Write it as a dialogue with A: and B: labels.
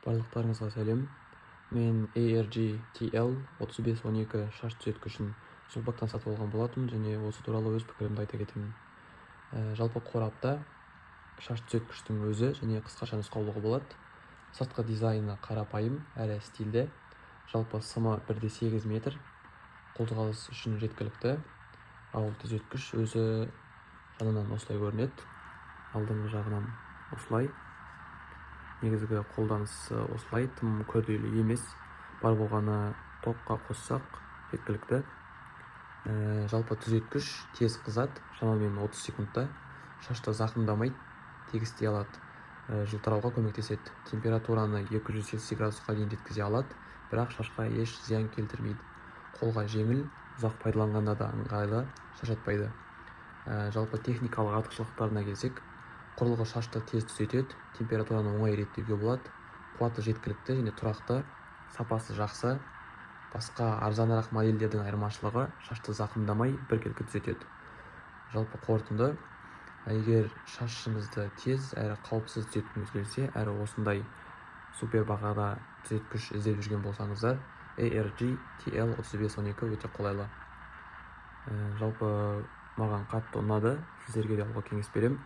A: Барлықтарыңызға сәлем. Мен ARG-TL 3512 шаш түзеткішін Сұлбаттан сатып алған болатын, және осы туралы өз пікірімді айта кетемін. Жалпы қорапта шаш түзеткіштің өзі және қысқаша нұсқаулығы болады. Сыртқы дизайны қарапайым әрі стильді. Жалпы сымы 1,8 метр, қозғалыс үшін жеткілікті. Ал түзеткіш өзі жанынан осылай көрінеді. Алдыңғы жағынан осылай. Негізгі қолданысы осылай, тым күрделі емес. Бар болғаны тоққа қоссақ жеткілікті. Жалпы түзеткіш тез қызады, шамамен 30 секундта. Шашты зақымдамайды, тегістей алады, жылтырауға көмектеседі. Температураны 270 градусқа дейін жеткізе алады, бірақ шашқа еш зиян келтірмейді. Қолға жеңіл, ұзақ пайдаланғанда да ыңғайлы, шаршатпайды. Жалпы техникалық артықшылықтарына келсек, құрылғы шашты тез түзетеді, температураны оңай реттеуге болады, қуаты жеткілікті және тұрақты, сапасы жақсы. Басқа арзанырақ модельдердің айырмашылығы шашты зақымдамай біркелкі түзетеді. Жалпы қорытынды, егер шашыңызды тез әрі қауіпсіз түзеткіңіз келсе, әрі осындай супер бағада түзеткіш іздеп жүрген болсаңыздар, ARG-TL 3512 өте қолайлы. Жалпы маған қатты ұнады, сіздерге де алуға кеңес беремін.